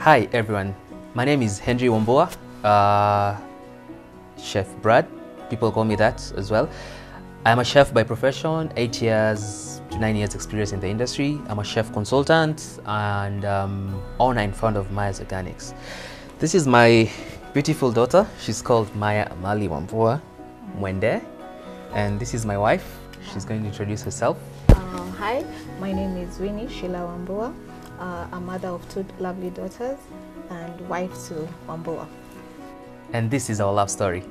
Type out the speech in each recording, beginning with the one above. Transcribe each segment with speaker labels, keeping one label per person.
Speaker 1: Hi everyone, my name is Henry Wambua, Chef Brad, people call me that as well. I'm a chef by profession, 8 years to 9 years experience in the industry. I'm a chef consultant and owner and founder of Maya's Organics. This is my beautiful daughter, she's called Maya Amali Wambua Mwende, and this is my wife. She's going to introduce herself.
Speaker 2: Hi, my name is Winnie, Sheila Wambua, a mother of 2 lovely daughters and wife to Wambua.
Speaker 1: And this is our love story.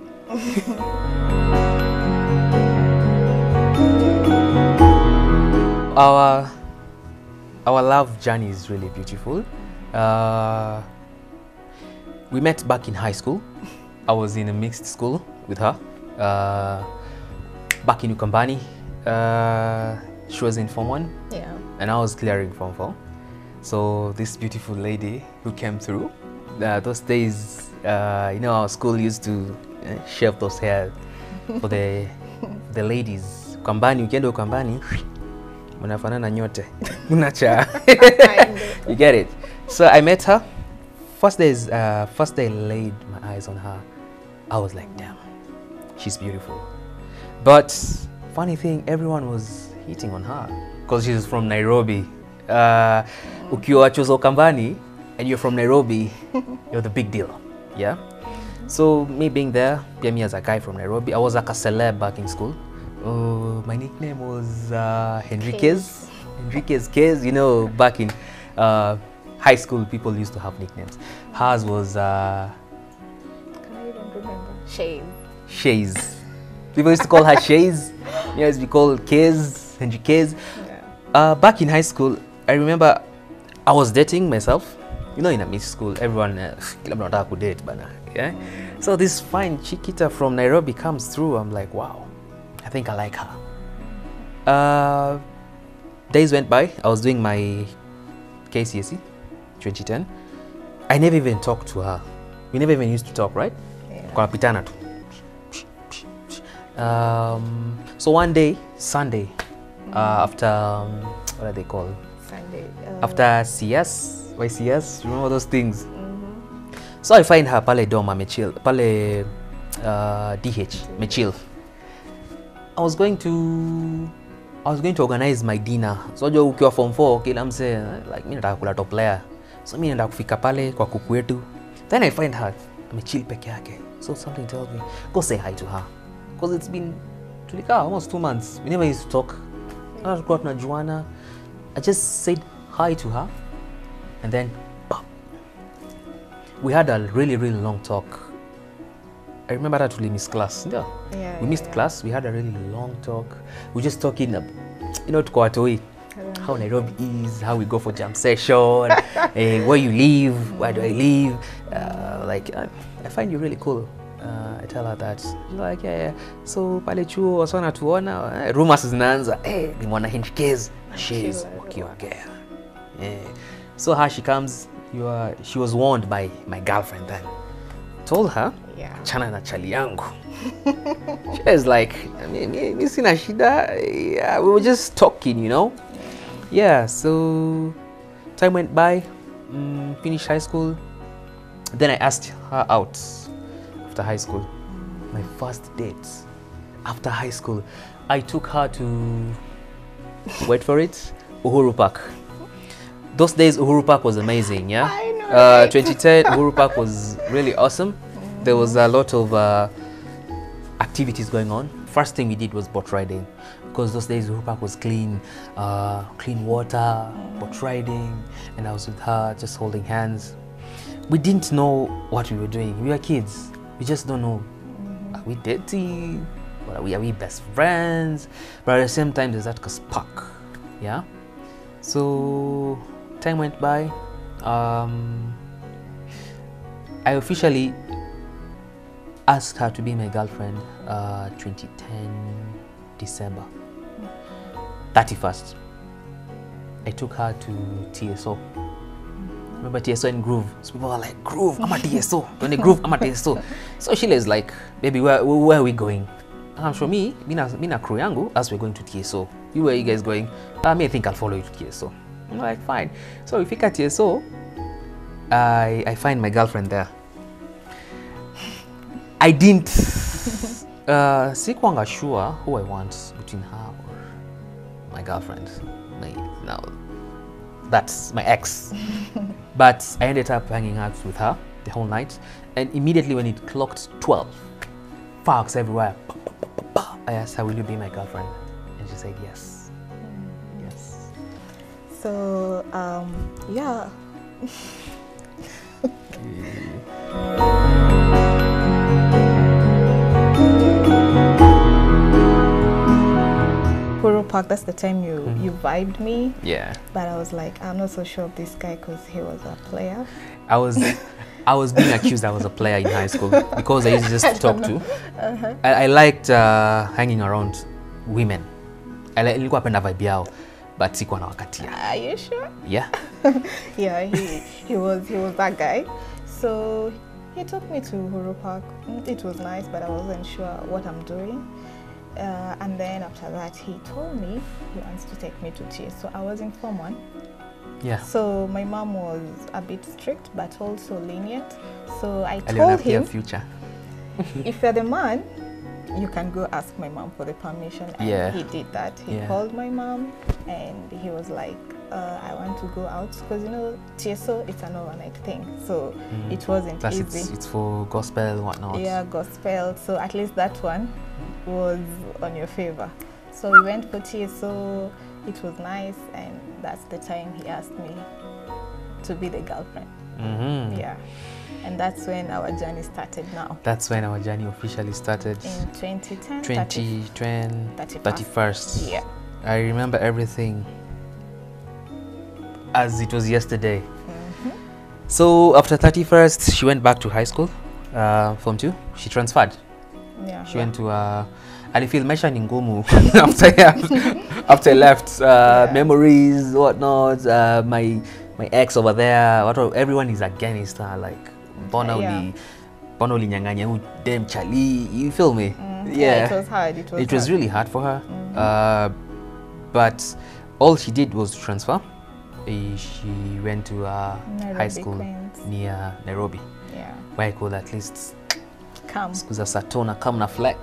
Speaker 1: Our love journey is really beautiful. We met back in high school. I was in a mixed school with her. Back in Ukambani. She was in Form 1,
Speaker 2: yeah,
Speaker 1: and I was clearing Form 4. So this beautiful lady who came through, those days, you know, our school used to shave those hair for the ladies. Ukambani, ukienda Ukambani, mnafanana nyote. Unacha. You get it. So I met her. First day I laid my eyes on her, I was like, damn, she's beautiful. But funny thing, everyone was hitting on her because she's from Nairobi. Ukiwa choza Ukambani and you're from Nairobi, you're the big deal. Yeah. So me being there, me as a guy from Nairobi, I was like a celeb back in school. My nickname was Henriquez. Henriquez Kez. You know, back in high school, people used to have nicknames. Hers was
Speaker 2: Can I even remember?
Speaker 1: Shays. People used to call her Shays. You know, we call Kez, Henriquez.
Speaker 2: Yeah.
Speaker 1: Back in high school, I remember I was dating myself. You know, in a mixed school, everyone could date, yeah. So this fine chiquita from Nairobi comes through. I'm like, wow, I think I like her. Days went by. I was doing my KCSE 2010. I never even talked to her. We never even used to talk, right? Yeah. So one day, Sunday, after what are they called?
Speaker 2: Sunday.
Speaker 1: After CS, YCS, remember those things? Mm-hmm. So I find her pale doma mechill, pale DH mechill. I was going to organize my dinner. So jo ukiwa form 4 kila mse like mimi nataka kula top layer. So mimi naenda kufika pale kwa kuku wetu. Then I find her amechill peke yake. So something tells me go say hi to her. Because it's been tulika almost 2 months. We never used to talk. Tulikuwa tunajuana. I just said hi to her, and then pop. We had a really long talk. I remember that we missed class. Yeah. We missed class. We had a really long talk. We just talking, you know, to how Nairobi is, how we go for jam session, where you live, where do I live. I find you really cool. I tell her that. She's like, yeah. So pale chuo wasona tuona, rumors zinaanza, ni mwana Henriquez, she's wakiongea. So how she comes, she was warned by my girlfriend then. Told her, chana na chali yangu. She was like, mi sina shida. Yeah, we were just talking, you know. Yeah, so time went by, finished high school. Then I asked her out after high school. My first date after high school. I took her to, wait for it, Uhuru Park. Those days Uhuru Park was amazing, yeah?
Speaker 2: I know,
Speaker 1: 2010 Uhuru Park was really awesome. There was a lot of activities going on. First thing we did was boat riding, because those days Uhuru Park was clean, clean water, boat riding, and I was with her just holding hands. We didn't know what we were doing. We were kids. We just don't know. Are we dating? Are we best friends? But at the same time, there's that spark, yeah? So time went by. I officially asked her to be my girlfriend 2010 December 31st. I took her to TSO. Remember TSO and Groove? So people were like, Groove, I'm a TSO. When they Groove, I'm a TSO. So Sheila is like, baby, where are we going? I'm sure me na crew yangu, as we're going to TSO. Where are you guys going? Me, I think I'll follow you to TSO. I'm like, fine. So we fika TSO, I find my girlfriend there. I didn't sikuanga sure who I want between her or my girlfriend. No, that's my ex. But I ended up hanging out with her the whole night, and immediately when it clocked 12, sparks everywhere. I asked her, will you be my girlfriend? And she said yes. Yes.
Speaker 2: So, yeah. Puro Park, that's the time you vibed me.
Speaker 1: Yeah.
Speaker 2: But I was like, I'm not so sure of this guy because he was a player.
Speaker 1: I was being accused I was a player in high school because I used to just talk to. I liked hanging around women. Nilikuwa penda vibe yao, but sikuwa na wakati.
Speaker 2: Are you sure?
Speaker 1: Yeah.
Speaker 2: Yeah, he was that guy. So he took me to Huru Park. It was nice, but I wasn't sure what I'm doing. And then after that, he told me he wants to take me to TS. So I was in Form 1.
Speaker 1: Yeah.
Speaker 2: So my mom was a bit strict, but also lenient. So I told him,
Speaker 1: future.
Speaker 2: if you're the man, you can go ask my mom for the permission. And he did that. He called my mom, and he was like, I want to go out because you know TSO, it's an overnight thing, so it wasn't easy.
Speaker 1: It's for gospel, whatnot.
Speaker 2: Yeah, gospel. So at least that one was on your favor. So we went for TSO. It was nice, and that's the time he asked me to be the girlfriend. Yeah, and that's when our journey started. Now. That's
Speaker 1: when our journey officially started.
Speaker 2: In 2010.
Speaker 1: 31st. Yeah. I remember everything as it was yesterday. So after 31st, she went back to high school, Form 2. She transferred.
Speaker 2: Yeah.
Speaker 1: She went to I feel maisha ni ngumu after I left. Memories, whatnot. My ex over there, everyone is against her. Like, bona uli nyanganya u dem chali. You feel me?
Speaker 2: Yeah. It was hard.
Speaker 1: It was really hard for her. But all she did was transfer. She went to high school near Nairobi.
Speaker 2: Yeah.
Speaker 1: Where I could at least
Speaker 2: come.
Speaker 1: Sikuza Satona come na flex.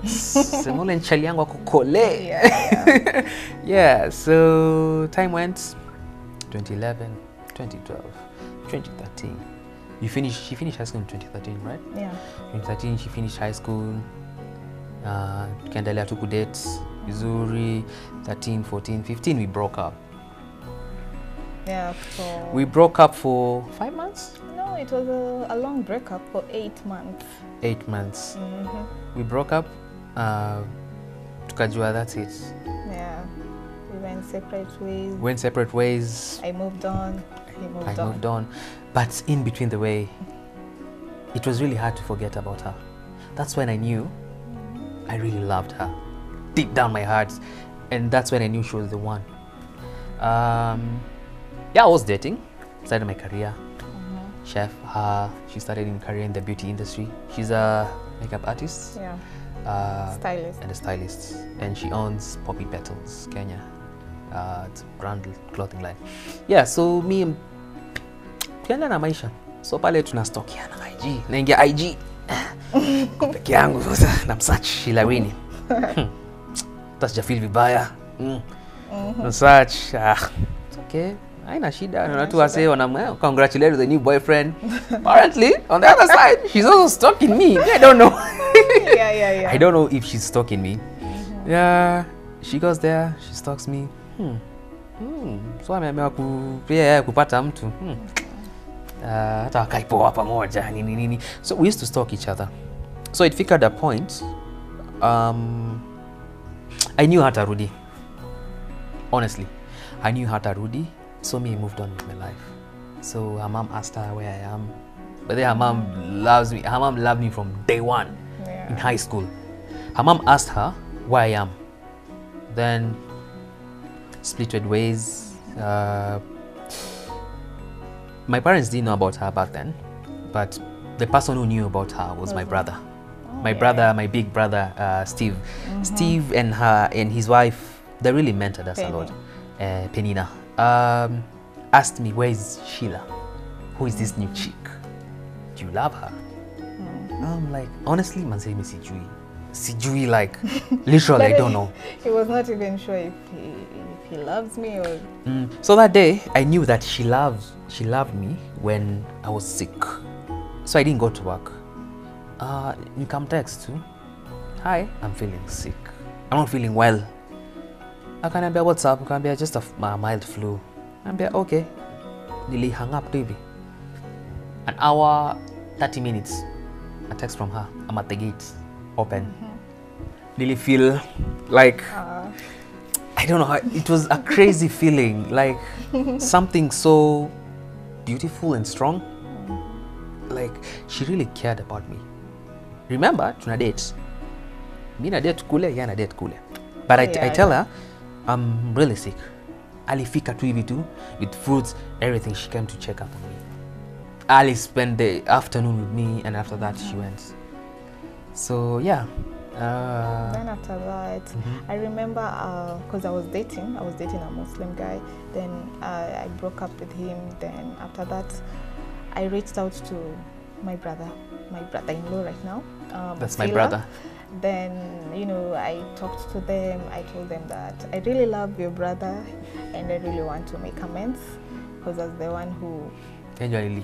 Speaker 1: Semole nchali yangu akukole. Yeah, so time went 2011, 2012, 2013. She finished high school in 2013, right?
Speaker 2: Yeah.
Speaker 1: 2013 she finished high school. Tukaendelea tu kudate vizuri. 13, 14, 15 we broke up.
Speaker 2: Yeah,
Speaker 1: we broke up for 5 months?
Speaker 2: No, it was a long breakup for 8 months.
Speaker 1: 8 months. We broke up. Tukajua, that's it.
Speaker 2: Yeah, we went
Speaker 1: separate ways.
Speaker 2: I moved on. He
Speaker 1: moved on. But in between the way, it was really hard to forget about her. That's when I knew I really loved her, deep down my heart, and that's when I knew she was the one. Yeah, I was dating, started my career. Chef, she started in career in the beauty industry. She's a makeup artist.
Speaker 2: Yeah. Stylist.
Speaker 1: And a stylist. And she owns Poppy Petals, Kenya. It's a brand clothing line. Yeah, so me, tukienda na maisha. So pale tunastokiana na IG. Naingia IG. Kwa peke yangu sasa na msearch Sheila Winnie. Tasijafeel vibaya. Search. It's okay. Haina shida. Na watu wase wanamwambia congratulate the new boyfriend. Apparently, on the other side, she's also stalking me. I don't know.
Speaker 2: Yeah.
Speaker 1: I don't know if she's stalking me. Yeah, she goes there, she stalks me. So ameamua kupata mtu. Hata wakaipoa pamoja nini. So we used to stalk each other. So it figured a point. I knew hatarudi. Honestly, I knew hatarudi. So me, I moved on with my life. So her mom asked her where I am. But then her mom loves me. Her mom loved me from day one in high school. Her mom asked her where I am. Then splitted ways. My parents didn't know about her back then. But the person who knew about her was my brother. My big brother, Steve. Steve and his wife, they really mentored us a lot. Penina. Asked me, where is Sheila? who is this new chick? Do you love her? I'm like, honestly, manze mi sijui, like, literally, I don't know.
Speaker 2: He was not even sure if he loves me or...
Speaker 1: So that day, I knew that she loved me when I was sick. So I didn't go to work. You come text too. Hi, I'm feeling sick. I'm not feeling well. I can be what's up? I can be just a mild flu. I'm be okay. Nearly hung up, baby. An hour, 30 minutes. A text from her. I'm at the gate, open. Nearly feel like I don't know. It was a crazy feeling, like something so beautiful and strong. Like she really cared about me. Remember, tuna date. Me na date kule, ya na date kule. But I tell her, I'm really sick. Alifika tu hivi tu, with fruits, everything. She came to check up on me. Ali spent the afternoon with me, and after that she went. So yeah.
Speaker 2: Then after that, I remember because I was dating a Muslim guy. Then I broke up with him. Then after that, I reached out to my brother-in-law right now.
Speaker 1: That's
Speaker 2: Sheila.
Speaker 1: my brother.
Speaker 2: Then, you know, I talked to them. I told them that I really love your brother and I really want to make amends because I was the one who...
Speaker 1: Genuinely.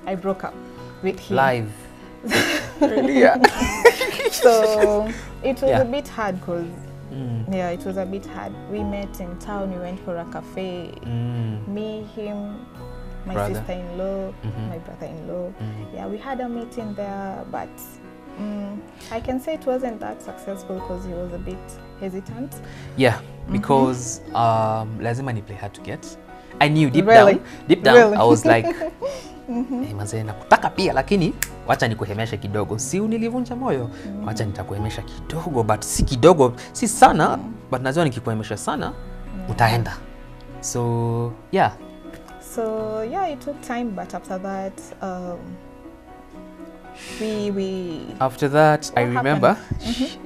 Speaker 2: I broke up with him.
Speaker 1: Live. Really, yeah.
Speaker 2: So it was a bit hard because, yeah, it was a bit hard. We met in town. We went for a cafe. Me, him, my sister-in-law, my brother-in-law. Yeah, we had a meeting there, but I can say it wasn't that successful because he was a bit hesitant.
Speaker 1: Yeah, because lazima ni play hard to get. I knew deep down, I was like, hey, manze nakutaka pia lakini wacha nikuhemeshe kidogo. Si unilivunja moyo, wacha nitakuhemesha kidogo, but si kidogo, si sana, but najua nikikuhemesha sana utaenda. So yeah.
Speaker 2: So yeah, it took time, but after that,
Speaker 1: after that, I remember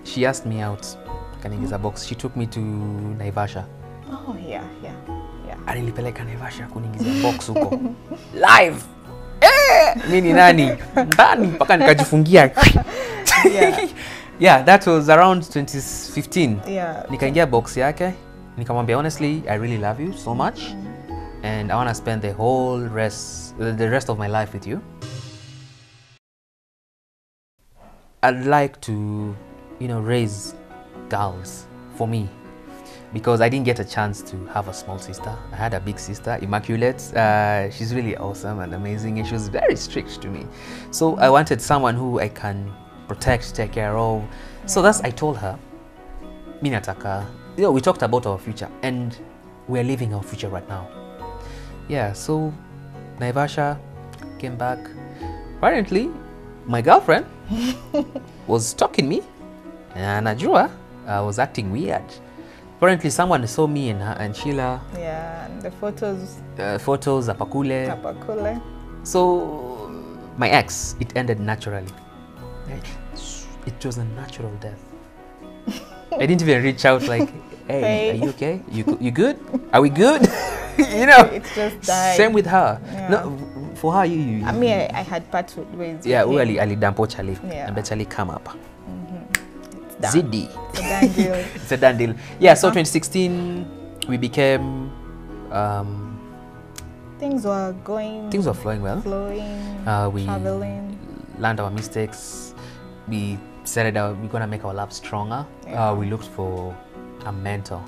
Speaker 1: she asked me out. Kaniingiza box. She took me to Naivasha.
Speaker 2: Oh yeah.
Speaker 1: Alinipeleka Naivasha kuniingizia box huko. Live. Mimi ni nani? Ndani mpaka nikajifungia. Yeah, that was around 2015.
Speaker 2: Yeah.
Speaker 1: Nikaingia box yake. Nikamwambia honestly, I really love you so much. And I want to spend the rest of my life with you. I'd like to, you know, raise girls for me because I didn't get a chance to have a small sister. I had a big sister, Immaculate. She's really awesome and amazing, and she was very strict to me. So I wanted someone who I can protect, take care of. So that's, I told her, Minataka, you know, we talked about our future and we're living our future right now. Yeah, so Naivasha came back. Apparently, my girlfriend was stalking me, and Najua was acting weird. Apparently, someone saw me and Sheila.
Speaker 2: Yeah, and the photos.
Speaker 1: Photos, Apakule. So, my ex, it ended naturally. It was a natural death. I didn't even reach out like, hey, are you okay? You good? Are we good? You know,
Speaker 2: it's just died.
Speaker 1: Same with her.
Speaker 2: Yeah.
Speaker 1: No, for her, you.
Speaker 2: I mean, I had parted ways.
Speaker 1: Yeah, Ali dampo chali.
Speaker 2: Yeah.
Speaker 1: And Chali come up.
Speaker 2: Zidi. It's a done deal.
Speaker 1: It's a done deal. Yeah. So 2016, we became.
Speaker 2: Things were going.
Speaker 1: Things were flowing well. We
Speaker 2: traveling.
Speaker 1: Learned our mistakes. We decided we're gonna make our love stronger.
Speaker 2: Yeah.
Speaker 1: We looked for a mentor.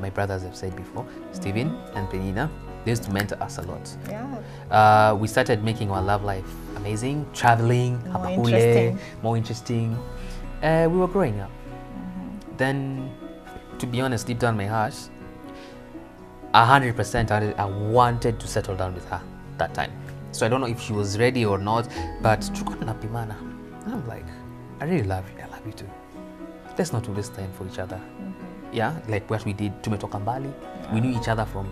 Speaker 1: My brothers have said before, Steven and Penina, they used to mentor us a lot.
Speaker 2: Yeah.
Speaker 1: We started making our love life amazing, traveling, more interesting. We were growing up. Then, to be honest, deep down in my heart, 100% I wanted to settle down with her that time. So I don't know if she was ready or not, but I'm like, I really love you. I love you too. Let's not waste time for each other. Yeah, like what we did, tumetoka mbali. We knew each other from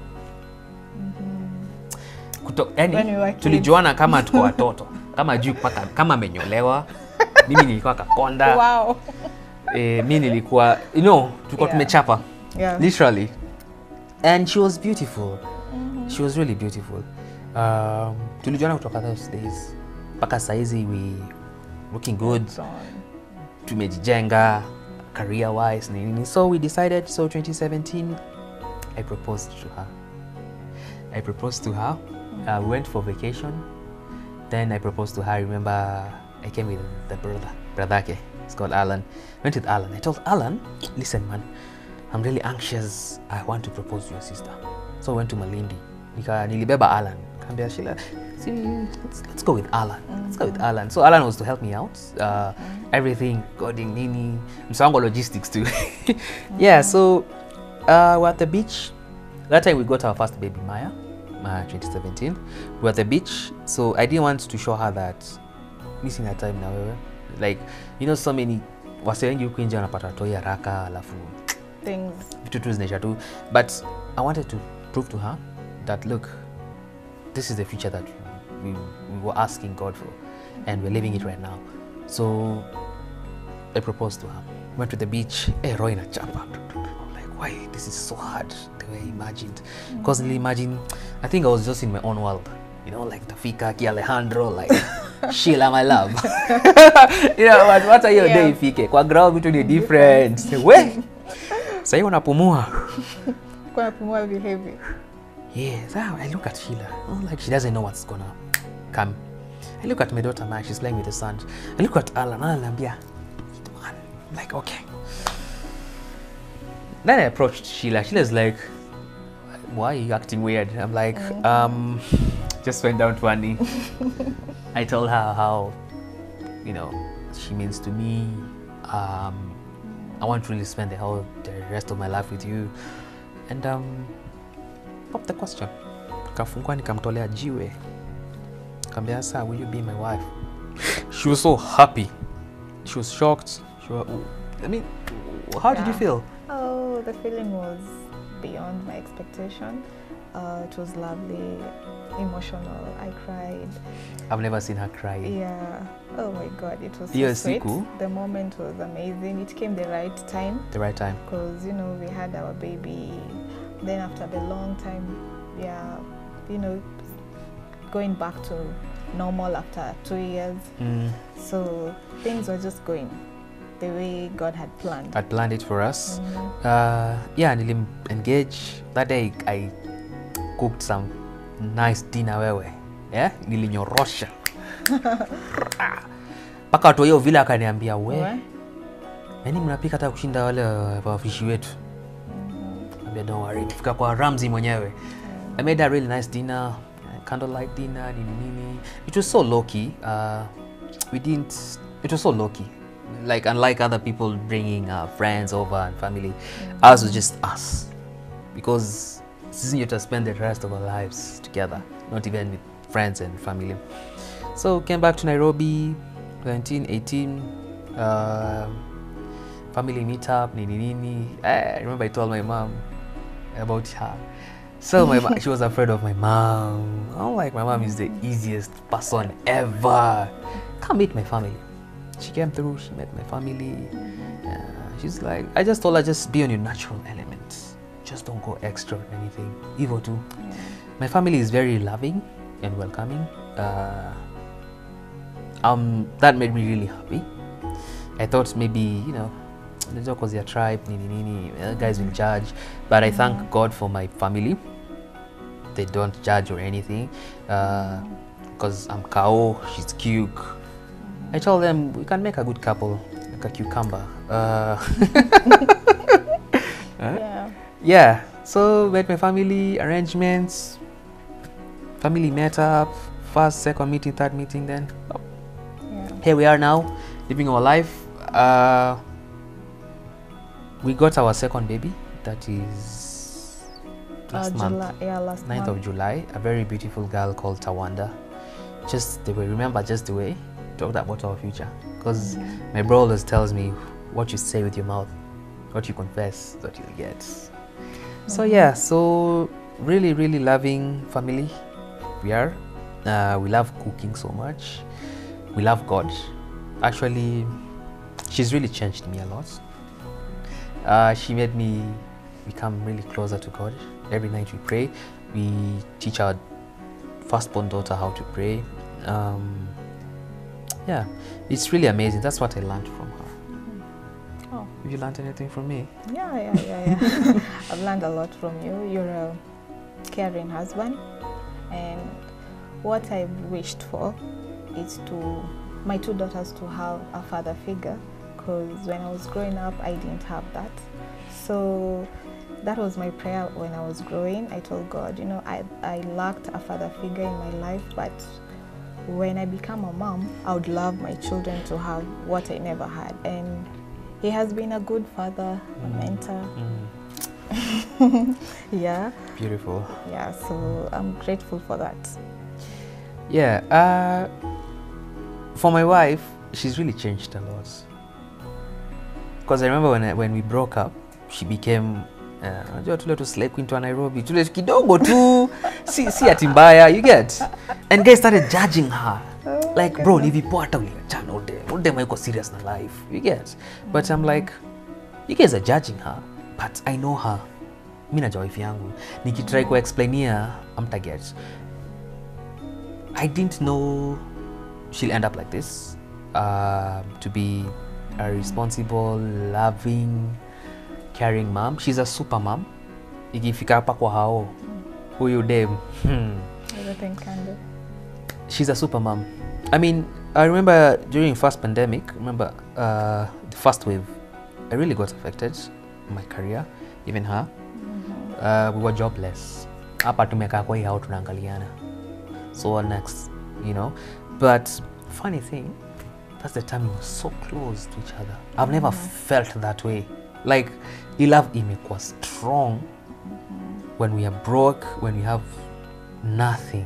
Speaker 1: tulijuana kama tuko watoto, kama juu paka kama amenyolewa. Mimi nilikuwa kakonda.
Speaker 2: Wow.
Speaker 1: Mimi nilikuwa, you know, tulikuwa tumechapa.
Speaker 2: Yeah.
Speaker 1: Literally. And she was beautiful. She was really beautiful. Tulijuana kutoka those days. Mpaka saizi we looking good. Tumejijenga career wise nini. So we decided, so 2017 I proposed to her. We went for vacation. Then I proposed to her. I remember I came with the brother. It's called Alan. Went with Alan. I told Alan, listen man, I'm really anxious. I want to propose to your sister. So I went to Malindi. Nilibeba Alan. Kambia Sheila, let's go with Alan. Let's go with Alan. So Alan was to help me out. Everything, coding, nini, msango logistics too. Yeah, so we're at the beach. That time we got our first baby, Maya 2017. We're at the beach. So I didn't want to show her that missing her time now. Like, you know, so many wase wengi huku nje wanapata toi haraka alafu
Speaker 2: things
Speaker 1: vitu tu zinaisha tu. But I wanted to prove to her that look, this is the future that we were asking God for, and we're living it right now. So I proposed to her. Went to the beach. Hey, Roy na chapa. Like, why this is so hard the way I imagined? Because imagine, I think I was just in my own world. You know, like Tafika, Ki Alejandro, like Sheila, my love. You know, what are your day, Fike? Kwa ground vitu ni different. Say, we? Sasa hiyo unapumua.
Speaker 2: Kwa napumua heavy.
Speaker 1: Yeah, so I look at Sheila. Oh, like she doesn't know what's gonna come. I look at my daughter, man. She's playing with the sun. I look at Alan. Man, like, okay. Then I approached Sheila. Sheila's like, why are you acting weird? I'm like, just went down to her knee. I told her how, you know, she means to me. I want to really spend the rest of my life with you. And pop the question. Kafungua nikamtolea jiwe. Kambia sasa, will you be my wife? She was so happy. She was shocked. I mean, how did you feel?
Speaker 2: Oh, the feeling was beyond my expectation. It was lovely, emotional. I cried.
Speaker 1: I've never seen her cry.
Speaker 2: Yeah. Oh my God, it was so sweet. The moment was amazing. It came the right time.
Speaker 1: The right time.
Speaker 2: Because, you know, we had our baby. Then after the long time, yeah, you know, going back to normal after 2 years. So things were just going the way God had planned.
Speaker 1: Had planned it for us. Yeah, nilim engage. That day I cooked some nice dinner wewe. Yeah, nilinyorosha. Paka watu hiyo vile akaniambia we. Yaani mnapika hata kushinda wale wafishi wetu. Don't worry, fika kwa Ramsey mwenyewe. I made a really nice dinner, candlelight dinner, nini. It was so low-key. It was so low-key. Like, unlike other people bringing friends over and family, ours was just us. Because this is to spend the rest of our lives together, not even with friends and family. So, came back to Nairobi, 2018. Family meetup, nini. I remember I told my mom about her. So my mom, she was afraid of my mom. I'm like, my mom is the easiest person ever. Come meet my family. She came through, she met my family. She's like, I just told her, just be on your natural element. Just don't go extra or anything. Evil too. My family is very loving and welcoming. That made me really happy. I thought maybe, you know, because your tribe, guys will judge. But I thank God for my family. They don't judge or anything. Because I'm Kao, she's Kyuk. I told them we can make a good couple, like a cucumber. Yeah. So met my family, arrangements. Family met up. First, second meeting, third meeting. Then here we are now, living our life. We got our second baby. That is last month.
Speaker 2: Last
Speaker 1: 9th of July. A very beautiful girl called Tawanda. Just the way, remember, just the way talked about our future. Because my bro always tells me, what you say with your mouth, what you confess, what you'll get. So yeah, so really, really loving family. We are. We love cooking so much. We love God. Actually, she's really changed me a lot. She made me become really closer to God. Every night we pray. We teach our firstborn daughter how to pray. Yeah, it's really amazing. That's what I learned from her.
Speaker 2: Oh.
Speaker 1: Have you learned anything from me?
Speaker 2: Yeah. I've learned a lot from you. You're a caring husband, and what I've wished for is my 2 daughters to have a father figure, because when I was growing up I didn't have that. So that was my prayer when I was growing. I told God, you know, I lacked a father figure in my life, but when I become a mom, I would love my children to have what I never had. And he has been a good father, a mentor. Yeah.
Speaker 1: Beautiful.
Speaker 2: Yeah, so I'm grateful for that.
Speaker 1: Yeah, for my wife, she's really changed a lot. Because I remember when we broke up, she became unajua tule tu slay queen to Nairobi, tule kidogo tu, si ati mbaya, you get? And guys started judging her. Like, bro, nivipoa hata uliachana ode maiko serious na life, you get? But I'm like, you guys are judging her, but I know her. Mimi najua wife yangu. Nikitry ku explainia, amta get. I didn't know she'll end up like this. To be a responsible, loving, caring mom. She's a super mom. Ikifika hapa kwa hao, huyu dem.
Speaker 2: Everything can do.
Speaker 1: She's a super mom. I mean, I remember during first pandemic, the first wave, I really got affected in my career, even her. We were jobless. Hapa tumekaa kwa hii hao tunaangaliana. So what next, you know? But funny thing, that's the time we were so close to each other. I've never felt that way. Like, love imekuwa strong when we are broke, when we have nothing.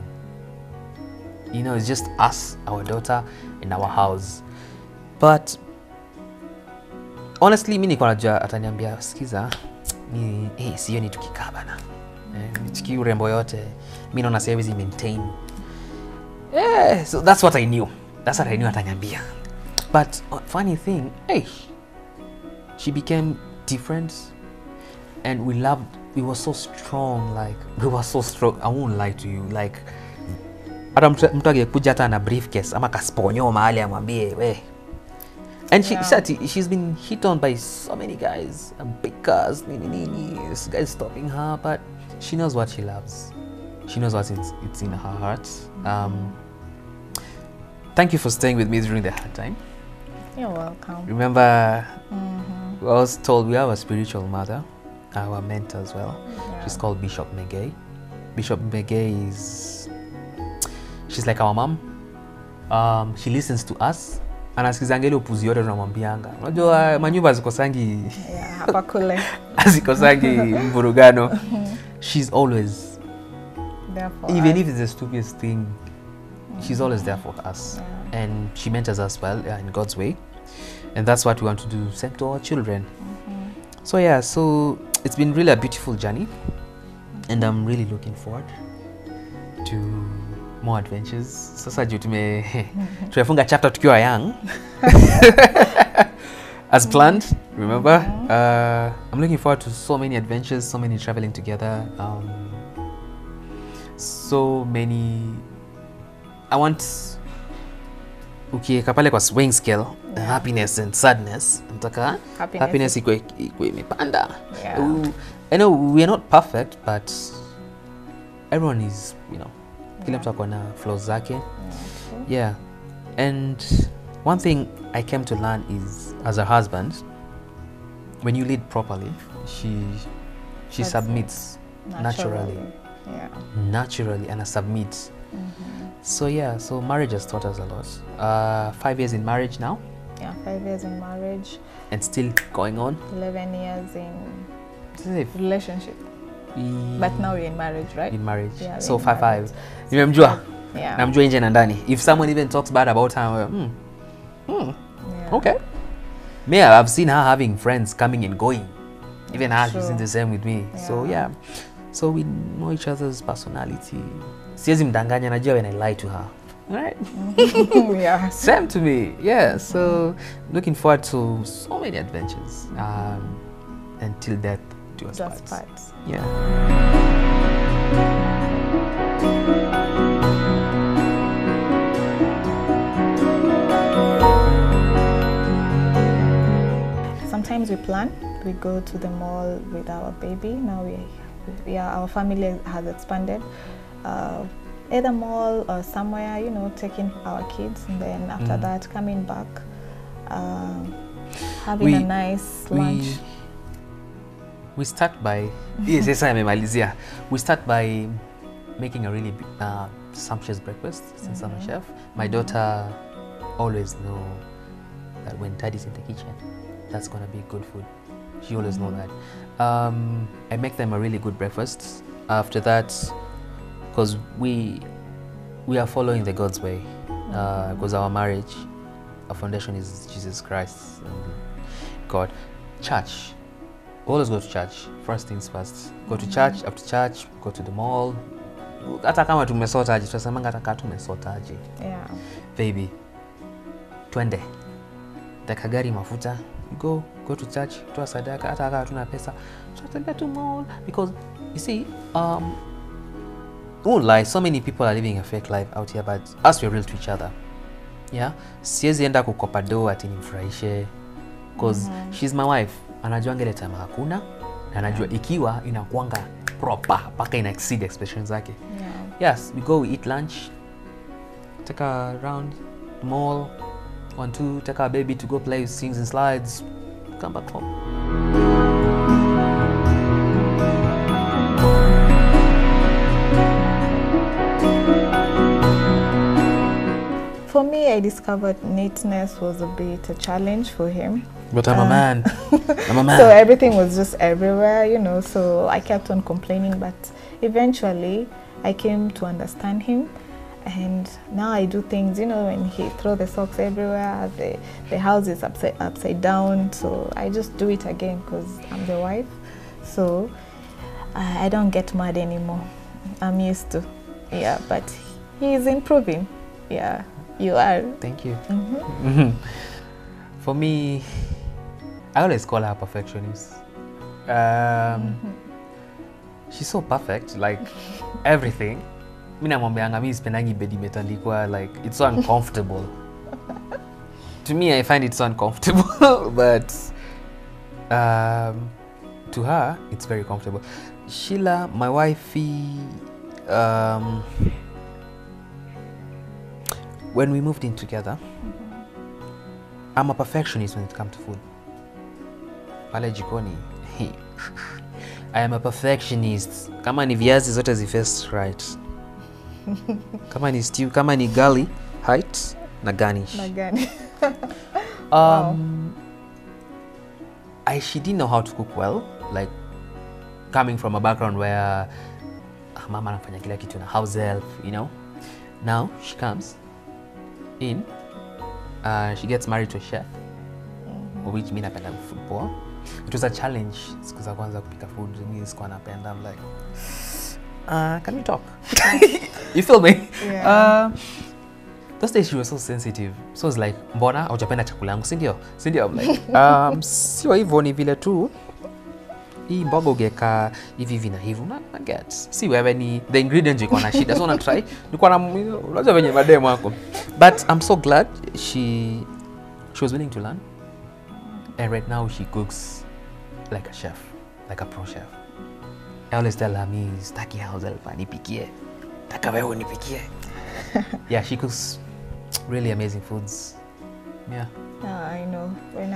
Speaker 1: You know, it's just us, our daughter, in our house. But honestly, mimi niko najua ataniambia, sikiza, sioni tukikaa bana. Chiki urembo yote, mimi naona siwezi maintain. Yeah, so that's what I knew. That's what I knew ataniambia. But funny thing, she became different, and we were so strong. Like, we were so strong. I won't lie to you. Like, hata mtu angekuja hata na briefcase ama kasponyo mahali amwambie we. And she's been hit on by so many guys, big cars, this guy's stopping her, but she knows what she loves. She knows what it's in her heart. Thank you for staying with me during the hard time.
Speaker 2: You're welcome.
Speaker 1: Remember, I was told we have a spiritual mother, our mentor as well. Yeah. She's called Bishop Megay. Bishop Megay she's like our mom. She listens to us. Anasikizanga ile upuzi yote tunamwambianga. Unajua manyumba zikosangi
Speaker 2: hapa kule.
Speaker 1: Zikosangi mvurugano. She's always
Speaker 2: there for
Speaker 1: even
Speaker 2: us.
Speaker 1: If it's the stupidest thing, she's always there for us. Yeah. And she mentors us well in God's way. And that's what we want to do, send to our children. So yeah, so it's been really a beautiful journey. And I'm really looking forward to more adventures. Sasa juu tumefunga chapter tukiwa young. As planned, remember? I'm looking forward to so many adventures, so many traveling together. So many. I want kapale kwa swing scale, happiness and sadness. Nataka happiness iko imepanda. I know we are not perfect, but everyone is, you know, kila mtu akona flaws zake. Yeah. And one thing I came to learn is, as a husband, when you lead properly, she submits naturally.
Speaker 2: Yeah.
Speaker 1: Naturally, and submits. So yeah, so marriage has taught us a lot. 5 years in marriage now.
Speaker 2: Yeah, 5 years in marriage.
Speaker 1: And still going on.
Speaker 2: 11 years in relationship. But now we're in marriage, right?
Speaker 1: In marriage. Yeah, so 5.
Speaker 2: Yeah.
Speaker 1: Namjua nje na ndani. If someone even talks bad about her, okay. Me, I've seen her having friends coming and going. Even her, she's in the same with me. Yeah. So yeah. So we know each other's personality. Siwezi mdanganya, najua when I lie to her. Right?
Speaker 2: Yeah.
Speaker 1: Same to me. Yeah. So looking forward to so many adventures. Until death do us parts. Yeah.
Speaker 2: sometimes we plan. We go to the mall with our baby. Now our family has expanded. Either mall or somewhere, you know, taking our kids, and then after that coming back, having a nice lunch.
Speaker 1: We start by we start by making a really sumptuous breakfast since I'm a chef. My daughter always know that when Daddy's in the kitchen, that's gonna be good food. She always know that. I make them a really good breakfast. After that, because we are following the God's way, because our marriage, our foundation is Jesus Christ and God. Church, always go to church. First things first, go to church. After church, go to the mall. Hata kama tumesotaje, tunasemanga hata kama tumesotaje.
Speaker 2: Yeah.
Speaker 1: Baby, twende. Taka gari mafuta. Go to church, toa sadaka, hata kama tuna pesa. Tutatembea to mall, because you see, won't lie, so many people are living a fake life out here, but us, we're real to each other. Yeah, siwezi enda kukopa do ati nimfurahishe, because she's my wife. Anajua ngele time hakuna, na anajua ikiwa inakuanga proper paka ina exceed expectations zake. Yes, we go, we eat lunch, take her around the mall, 1-2, take our baby to go play with swings and slides, come back home.
Speaker 2: For me, I discovered neatness was a bit a challenge for him.
Speaker 1: But I'm a man. I'm a man.
Speaker 2: So everything was just everywhere, you know, so I kept on complaining, but eventually I came to understand him, and now I do things, you know, when he throw the socks everywhere, the house is upside down, so I just do it again because I'm the wife. So I don't get mad anymore. I'm used to. Yeah, but he's improving. Yeah, you are.
Speaker 1: Thank you. For me, I always call her a perfectionist. She's so perfect, like everything. Mimi namwambianga mimi sipendangi bed imetandikwa, like it's so uncomfortable. To me, I find it so uncomfortable, but to her, it's very comfortable. Sheila, my wifey, when we moved in together, I'm a perfectionist when it comes to food. Pale jikoni, I am a perfectionist. Kama ni viazi zote zifest right. Kama ni stew, kama ni gali, height na garnish. She didn't know how to cook well, like coming from a background where mama anafanya kila kitu na house help, you know. Now she comes in, she gets married to a chef, which mimi napenda food poa. It was a challenge siku za kwanza kupika food, mimi sikuwa napenda. I'm like, can we talk? You feel me?
Speaker 2: Yeah.
Speaker 1: Those days she was so sensitive. So it's like, mbona hujapenda chakula yangu, si ndio? I'm like, sio hivyo, ni vile tu hii mboga ungeka hivi na hivi, na get. Si wewe ni the ingredients iko na shida. So na try. Nilikuwa na unajua venye mademo yako. But I'm so glad she was willing to learn. And right now she cooks like a chef, like a pro chef. I always tell her, me staki house help nipikie. Taka wewe nipikie. Yeah, she cooks really amazing foods. Yeah.
Speaker 2: I know. When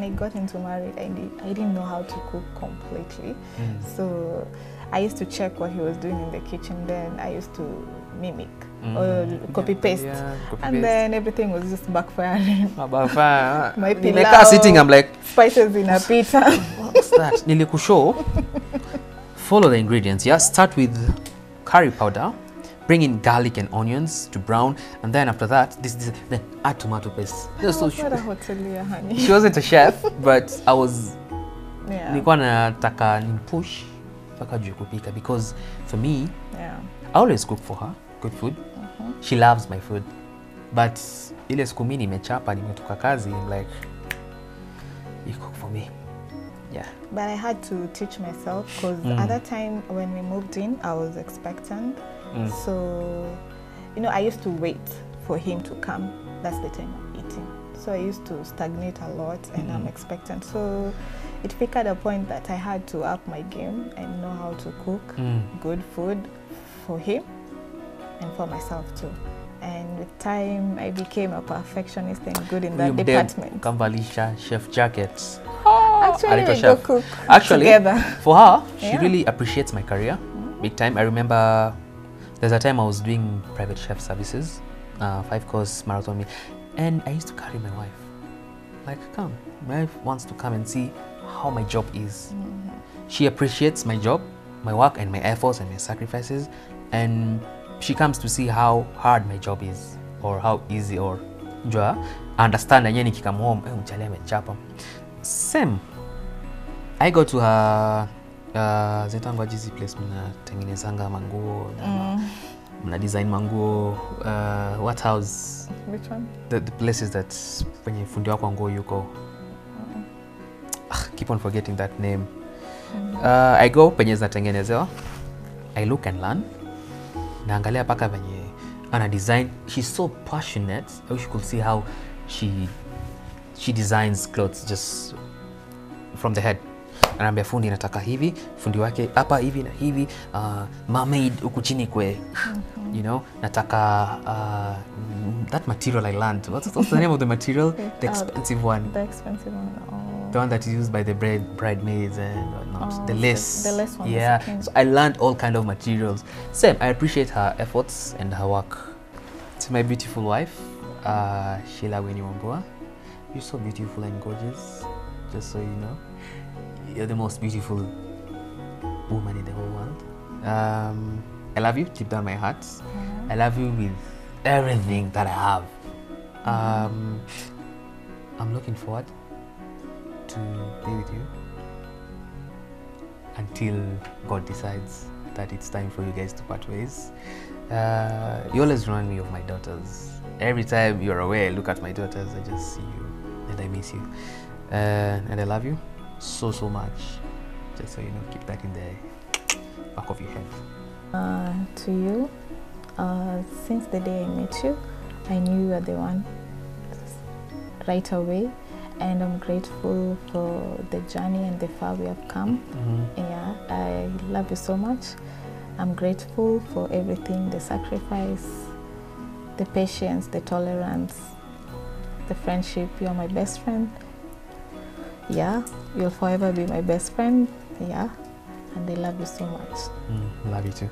Speaker 2: I got into marriage, I didn't know how to cook completely. So I used to check what he was doing in the kitchen. Then I used to mimic or copy paste, then everything was just backfiring. My pilau,
Speaker 1: sitting, I'm like,
Speaker 2: spices in a pizza.
Speaker 1: What's that? Nilikushow. Follow the ingredients. Yeah, start with curry powder. Bring in garlic and onions to brown, and then after that, then add tomato paste. So she wasn't a chef, but I was. Nilikuwa nataka nimpush mpaka juu kupika, because for me, I always cook for her good food. She loves my food, but ile siku mimi nimechapa nimetoka kazi, I'm like, you cook for me. Yeah.
Speaker 2: But I had to teach myself, because at that time when we moved in, I was expectant. So, you know, I used to wait for him to come. That's the time I'm eating. so I used to stagnate a lot, and I'm expectant. So it figured a point that I had to up my game and know how to cook good food for him and for myself too. And with time, I became a perfectionist and good in that department.
Speaker 1: Kambalisha chef jackets.
Speaker 2: Actually, we go cook together.
Speaker 1: For her, she really appreciates my career big time. I remember there's a time I was doing private chef services, 5-course marathon meal, and I used to carry my wife. Like, come, my wife wants to come and see how my job is. She appreciates my job, my work, and my efforts and my sacrifices, and she comes to see how hard my job is, or how easy, or understand. And then she come home, same. I go to her zetangwa jizi place mna tengenezanga manguo, mna design manguo, what house?
Speaker 2: Which one?
Speaker 1: The places that when you fundi wako nguo yuko. Keep on forgetting that name. I go penye zinatengenezewa. I look and learn. Naangalia paka venye ana design. She's so passionate. I wish you could see how she designs clothes just from the head. Anaambia fundi nataka hivi, fundi wake hapa hivi na hivi, mermaid huku chini kwe. You know, nataka that material I learned. What's the name of the material? The expensive one.
Speaker 2: The expensive one.
Speaker 1: The one that is used by the bridesmaids and whatnot. The lace.
Speaker 2: The lace one.
Speaker 1: Yeah. So I learned all kind of materials. Same. I appreciate her efforts and her work. To my beautiful wife, Sheila, Winnie, Wambua. You're so beautiful and gorgeous. Just so you know, you're the most beautiful woman in the whole world. I love you deep down my heart. I love you with everything that I have. I'm looking forward to be with you until God decides that it's time for you guys to part ways. You always remind me of my daughters. Every time you're away, I look at my daughters, I just see you and I miss you. And I love you so much. Just so you know, keep that in the back of your head.
Speaker 2: To you, since the day I met you, I knew you were the one right away, and I'm grateful for the journey and the far we have come. Yeah, I love you so much. I'm grateful for everything, the sacrifice, the patience, the tolerance, the friendship. You're my best friend. Yeah, you'll forever be my best friend. Yeah, and I love you so much.
Speaker 1: Love you too.